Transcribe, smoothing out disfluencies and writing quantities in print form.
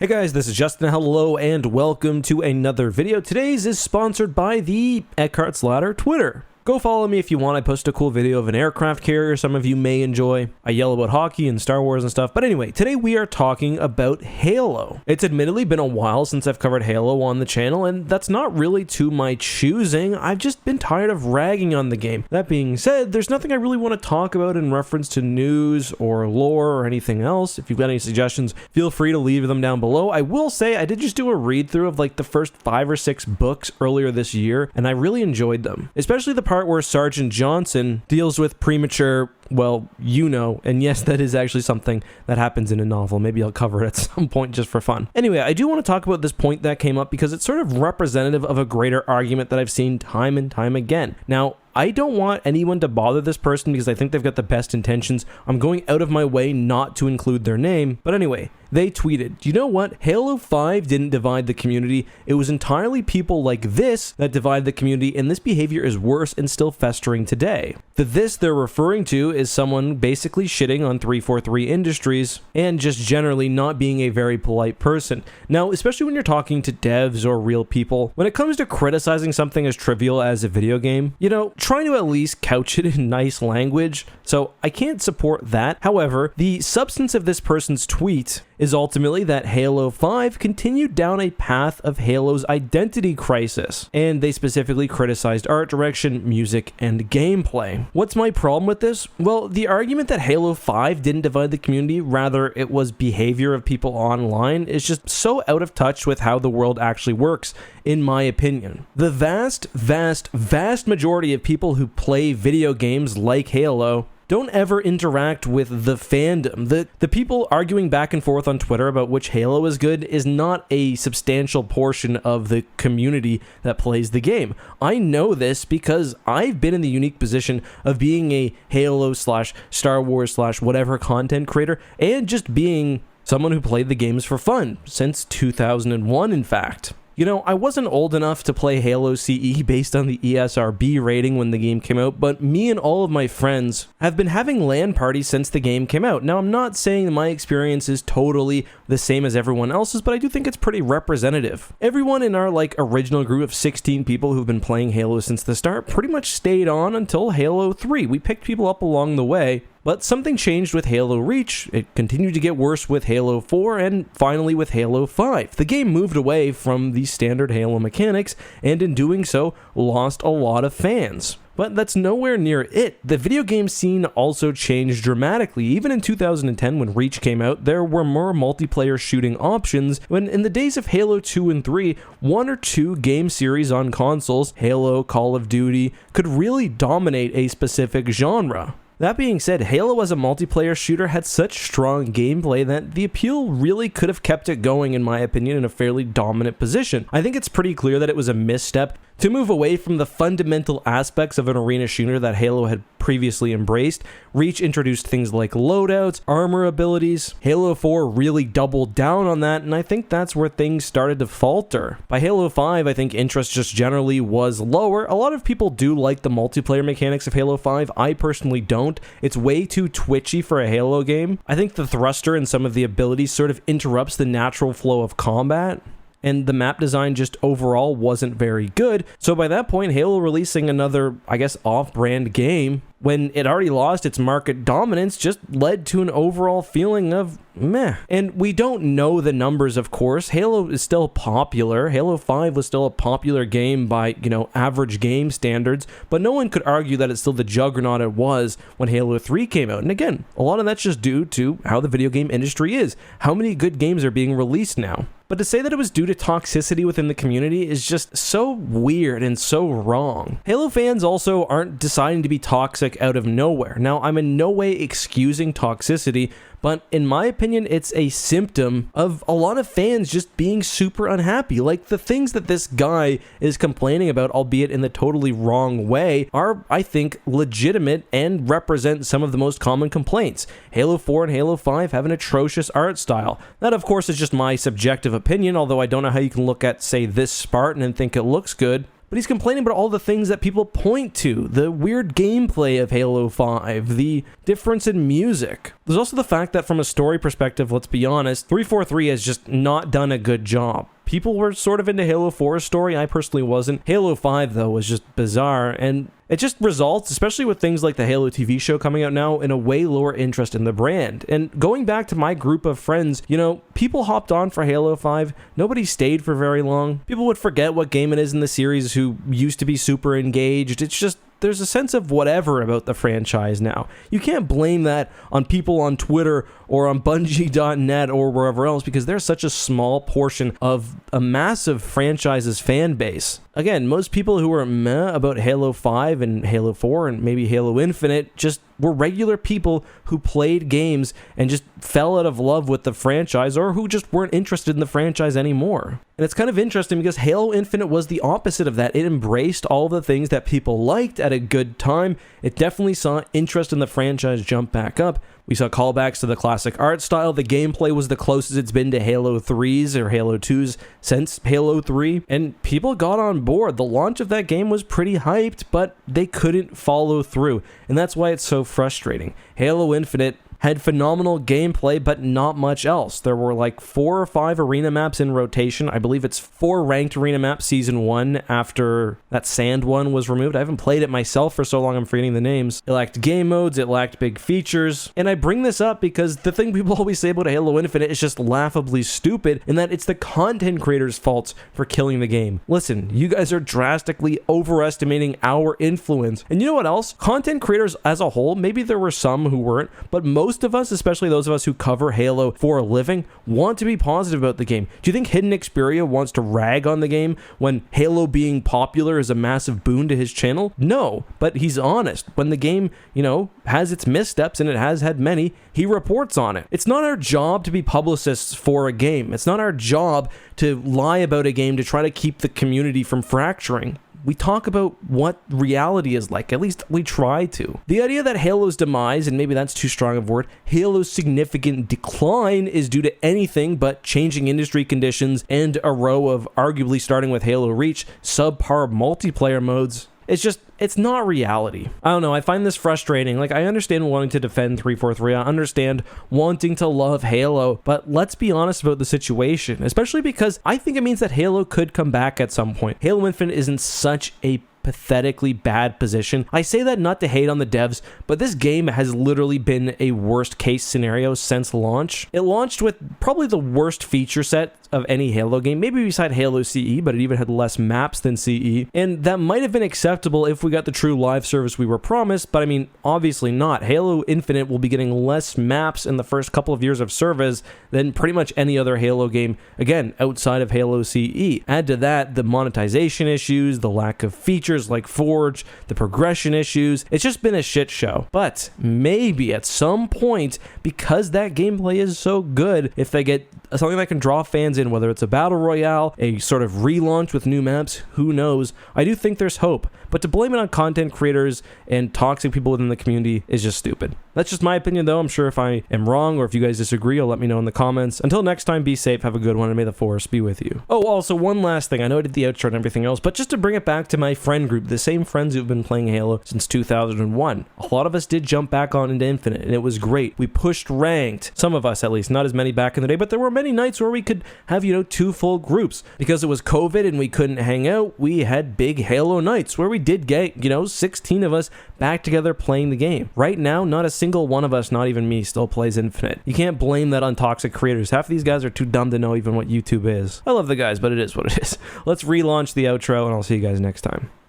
Hey guys, this is Justin. Hello and welcome to another video. Today's is sponsored by the Eckhart's Ladder Twitter. Go follow me if you want. I post a cool video of an aircraft carrier some of you may enjoy. I yell about hockey and Star Wars and stuff. But anyway, today we are talking about Halo. It's admittedly been a while since I've covered Halo on the channel, and that's not really to my choosing. I've just been tired of ragging on the game. That being said, there's nothing I really want to talk about in reference to news or lore or anything else. If you've got any suggestions, feel free to leave them down below. I will say I did just do a read through of like the first 5 or 6 books earlier this year, and I really enjoyed them. Especially the part where Sergeant Johnson deals with premature, well, and yes, that is actually something that happens in a novel. Maybe I'll cover it at some point just for fun. Anyway, I do want to talk about this point that came up because it's sort of representative of a greater argument that I've seen time and time again. Now, I don't want anyone to bother this person because I think they've got the best intentions. I'm going out of my way not to include their name. But anyway, they tweeted, you know what? Halo 5 didn't divide the community. It was entirely people like this that divide the community, and this behavior is worse and still festering today. The this they're referring to is someone basically shitting on 343 Industries and just generally not being a very polite person. Now, especially when you're talking to devs or real people, when it comes to criticizing something as trivial as a video game, trying to at least couch it in nice language, so I can't support that. However, the substance of this person's tweet is ultimately that Halo 5 continued down a path of Halo's identity crisis, and they specifically criticized art direction, music, and gameplay. What's my problem with this? Well, the argument that Halo 5 didn't divide the community, rather it was behavior of people online, is just so out of touch with how the world actually works, in my opinion. The vast majority of people who play video games like Halo don't ever interact with the fandom. The people arguing back and forth on Twitter about which Halo is good is not a substantial portion of the community that plays the game. I know this because I've been in the unique position of being a Halo/Star Wars/whatever content creator and just being someone who played the games for fun since 2001, in fact. I wasn't old enough to play Halo CE based on the ESRB rating when the game came out, but me and all of my friends have been having LAN parties since the game came out. Now, I'm not saying that my experience is totally the same as everyone else's, but I do think it's pretty representative. Everyone in our original group of 16 people who've been playing Halo since the start pretty much stayed on until Halo 3. We picked people up along the way. But something changed with Halo Reach, it continued to get worse with Halo 4, and finally with Halo 5. The game moved away from the standard Halo mechanics, and in doing so, lost a lot of fans. But that's nowhere near it. The video game scene also changed dramatically. Even in 2010, when Reach came out, there were more multiplayer shooting options, when in the days of Halo 2 and 3, 1 or 2 game series on consoles, Halo, Call of Duty, could really dominate a specific genre. That being said, Halo as a multiplayer shooter had such strong gameplay that the appeal really could have kept it going, in my opinion, in a fairly dominant position. I think it's pretty clear that it was a misstep to move away from the fundamental aspects of an arena shooter that Halo had previously embraced. Reach introduced things like loadouts, armor abilities. Halo 4 really doubled down on that, and I think that's where things started to falter. By Halo 5, I think interest just generally was lower. A lot of people do like the multiplayer mechanics of Halo 5. I personally don't. It's way too twitchy for a Halo game. I think the thruster and some of the abilities sort of interrupts the natural flow of combat, and the map design just overall wasn't very good. So by that point, Halo releasing another, off-brand game when it already lost its market dominance just led to an overall feeling of meh. And we don't know the numbers, of course. Halo is still popular. Halo 5 was still a popular game by, average game standards, but no one could argue that it's still the juggernaut it was when Halo 3 came out. And again, a lot of that's just due to how the video game industry is. How many good games are being released now? But to say that it was due to toxicity within the community is just so weird and so wrong. Halo fans also aren't deciding to be toxic out of nowhere. Now, I'm in no way excusing toxicity, but in my opinion, it's a symptom of a lot of fans just being super unhappy. Like, the things that this guy is complaining about, albeit in the totally wrong way, are, I think, legitimate and represent some of the most common complaints. Halo 4 and Halo 5 have an atrocious art style. That, of course, is just my subjective opinion, although I don't know how you can look at, say, this Spartan and think it looks good. but he's complaining about all the things that people point to. The weird gameplay of Halo 5, the difference in music. There's also the fact that from a story perspective, let's be honest, 343 has just not done a good job. People were sort of into Halo 4's story. I personally wasn't. Halo 5, though, was just bizarre, and it just results, especially with things like the Halo TV show coming out now, in a way lower interest in the brand. And going back to my group of friends, you know, people hopped on for Halo 5. Nobody stayed for very long. People would forget what game it is in the series who used to be super engaged. It's just, there's a sense of whatever about the franchise now. You can't blame that on people on Twitter or on Bungie.net or wherever else, because they're such a small portion of a massive franchise's fan base. Again, most people who are meh about Halo 5 and Halo 4 and maybe Halo Infinite just were regular people who played games and just fell out of love with the franchise, or who just weren't interested in the franchise anymore. And it's kind of interesting because Halo Infinite was the opposite of that. It embraced all the things that people liked at a good time. It definitely saw interest in the franchise jump back up. We saw callbacks to the classic art style. The gameplay was the closest it's been to Halo 3's or Halo 2's since Halo 3, and people got on board. The launch of that game was pretty hyped, but they couldn't follow through, and that's why it's so frustrating. Halo Infinite had phenomenal gameplay, but not much else. There were like 4 or 5 arena maps in rotation. I believe it's 4 ranked arena maps season 1 after that sand one was removed. I haven't played it myself for so long I'm forgetting the names. It lacked game modes, it lacked big features. And I bring this up because the thing people always say about Halo Infinite is just laughably stupid, in that it's the content creators' faults for killing the game. Listen, you guys are drastically overestimating our influence. And you know what else? Content creators as a whole, maybe there were some who weren't, but most of us, especially those of us who cover Halo for a living, want to be positive about the game. Do you think Hidden Xperia wants to rag on the game when Halo being popular is a massive boon to his channel? No, but he's honest. When the game, you know, has its missteps, and it has had many, he reports on it. It's not our job to be publicists for a game. It's not our job to lie about a game to try to keep the community from fracturing. We talk about what reality is like. At least we try to. The idea that Halo's demise, and maybe that's too strong of a word, Halo's significant decline is due to anything but changing industry conditions and a row of, arguably starting with Halo Reach, subpar multiplayer modes. It's not reality. I don't know, I find this frustrating. Like, I understand wanting to defend 343, I understand wanting to love Halo, but let's be honest about the situation, especially because I think it means that Halo could come back at some point. Halo Infinite is in such a pathetically bad position. I say that not to hate on the devs, but this game has literally been a worst case scenario since launch. It launched with probably the worst feature set of any Halo game, maybe beside Halo CE, but it even had less maps than CE, and that might have been acceptable if we got the true live service we were promised, but I mean, obviously not. Halo Infinite will be getting less maps in the first couple of years of service than pretty much any other Halo game, again, outside of Halo CE. Add to that the monetization issues, the lack of features like Forge, the progression issues. It's just been a shit show. But maybe at some point, because that gameplay is so good, if they get something that can draw fans in, whether it's a battle royale, a sort of relaunch with new maps, who knows? I do think there's hope, but to blame it on content creators and toxic people within the community is just stupid. That's just my opinion, though. I'm sure if I am wrong or if you guys disagree, you'll let me know in the comments. Until next time, be safe, have a good one, and may the force be with you. Oh, also, one last thing. I know I did the outro and everything else, but just to bring it back to my friend group, the same friends who've been playing Halo since 2001. A lot of us did jump back on into Infinite, and it was great. We pushed ranked. Some of us, at least. Not as many back in the day, but there were many nights where we could have, 2 full groups. Because it was COVID and we couldn't hang out, we had big Halo nights where we did get, 16 of us back together playing the game. Right now, not a single one of us, not even me, still plays Infinite. You can't blame that on toxic creators. Half of these guys are too dumb to know even what YouTube is. I love the guys, but it is what it is. Let's relaunch the outro, and I'll see you guys next time.